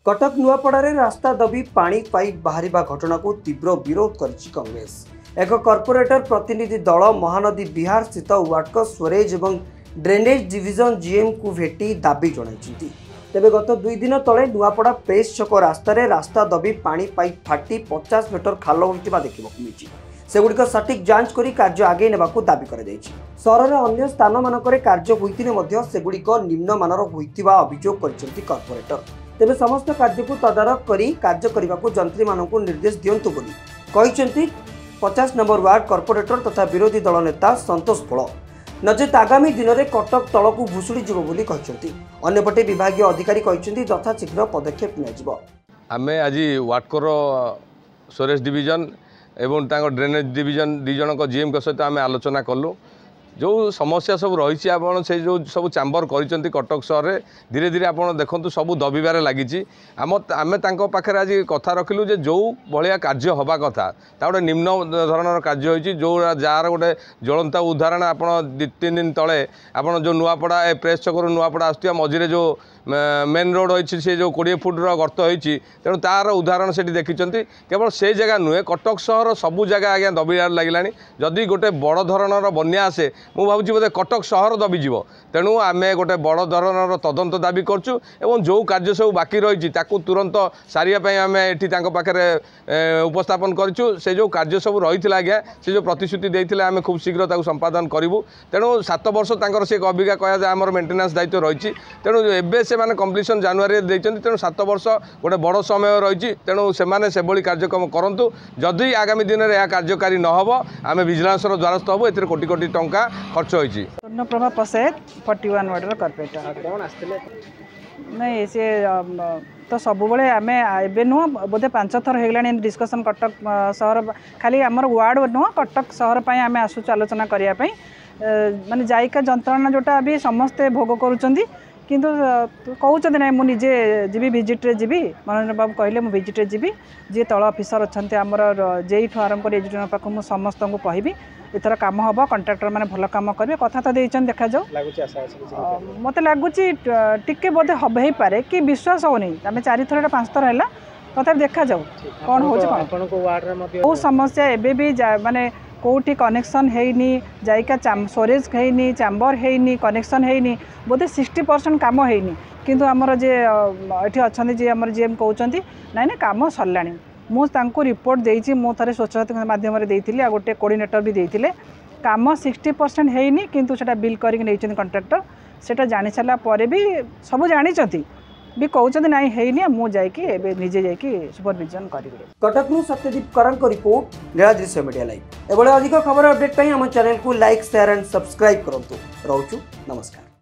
कटक नुआपड़ारे रास्ता दबी पानी पाइप बाहर घटना को तीव्र विरोध करिछि कांग्रेस। एक कॉर्पोरेटर प्रतिनिधि दल महानदी बिहार स्थित वाटको स्वरेज और ड्रेनेज डिविजन जीएम को भेटी दाबी जणाइछन्ति। तेबे गत 2 दिन तले नुआपड़ा प्रेस छक रास्ता दबी पानी पाइप फाटी 50 मीटर खाल होइतिबा देखिबाकु मिलिछि। सेगुड़िक सटीक जांच करी कार्य आगे नेबाकू दाबी कराଯାଇଛି। सहरर अन्य स्थान मानकरे कार्य होइतिने मध्य सेगुड़िक निम्नमानर होइतिबा अभियोग करिसेंति कॉर्पोरेटर। तेबे समस्त कार्य को तदारख करी कार्य करने जंत्री मानक निर्देश दियंतु बोली कहिसेंति 50 नंबर वार्ड कॉर्पोरेटर तथा विरोधी दल नेता संतोष पोल। नचेत आगामी दिन में कटक तल को भुशुड़ी जीव बोली कहिसेंति। अन्यपटे विभागीय अधिकारी कहिसेंति यथाशीघ्र पदक्षेप नियाजिबो। आमे आज वाटकोर स्वरेज डिविजन एवं ड्रेनेज डिविजन दी जन जीएम सहित आम आलोचना कलु। जो समस्या सब रही आपड़ से जो सब चैम्बर कर कटक सहर में धीरे धीरे आप देखु सब दबिबार लगी। आम पाखे आज कथा रखिलु जे जो भाया कार्य हवा कथा गोटे निम्न धरण कार्य होती जो जार गोटे ज्वलंत उदाहरण आप 2-3 दिन तले आप जो नुआपड़ा प्रेस छक नुआपड़ा आसुआ मझे जो मेन रोड होती से जो 20 फुट्र गर्त होती तेणु तार उदाहरण से देखी। केवल से जगह नुहे कटक सहर सबू जगह आज्ञा दबिबार लगे। जदि गोटे बड़ धरणर बन्या आसे मु भावुँ बोधे कटक सहर दबिज। तेणु आम गोटे बड़ धरणर तदंत दाबी करचु एवं जो कार्य सब बाकी रही तुरंत सारियापाई आम ये पाखे उपस्थापन करूँ। से जो कार्य सब रही आज्ञा से जो प्रतिश्रुति देते आम खूब शीघ्र संपादन करूँ। तेणु 7 वर्ष तक से अबिका कह जाए आम मेन्टेनान्स दायित्व रही। तेणु एवं से कम्प्लीसन जनवरी देते तेणु 7 वर्ष गोटे बड़ समय रही। तेणु से कार्यक्रम करूँ। जदि आगामी दिन में यह कार्यकारी न हो आम विजिलेंस द्वारस्थ हबू। ए कोटी कोटी टंका खर्च होती। स्वर्णप्रभा पसेत 41 वार्डर कॉर्पोरेटर नहीं सी तो सब बड़े आम ए नुह बोधे 5 थर होगा डिस्कसन कटक सहर खाली आमर वार्ड नुह कटक सहर पर आम आसूँ आलोचना करने माने जायका जंत्रणा जोटा भी समस्ते भोग करुँच किंतु कहते ना मुझे जी विजिट्रे जी मनोरंजन बाबू कहले मुझे विजिट्रे जी जी तल अफिसर अच्छा आमर जेई ठू आरंभ कर एजुकेशन पाक मुझे समस्त को कहबी इथर कम हम कंट्राक्टर मैंने भल कम करेंगे कथा तो देखें देखा जाऊ। मत लगुच टे बोधे हम हो पारे कि विश्वास होनी आम 4 थर 5 थर है तथा देखा जाऊ कौन हो बहुत समस्या एबे भी माने कौटी कनेक्शन हैनी जायका स्टोरेज हैनी चैम्बर हैनी कनेक्शन हैनी बोधे 60% काम हैनी किंतु आमर जे ये अच्छा जी आम जीएम कहते ना ना काम सरला मुझे रिपोर्ट देती मु थे स्वच्छता माध्यम आ गोटे कोऑर्डिनेटर भी देते काम 60% हैनी किंतु सेटा बिल करके कंट्राक्टर सेटा जानी सारा पर भी सब जानी भी कहते ना है मुझे निजे जाकि सुपरविजन करेंगे। कटक सत्यदीप करंक रिपोर्ट नीलाद्रि मीडिया लाइव। एभली अधिक खबर अपडेट आम चैनल को लाइक शेयर एंड सब्सक्राइब करूँ। रोचु नमस्कार।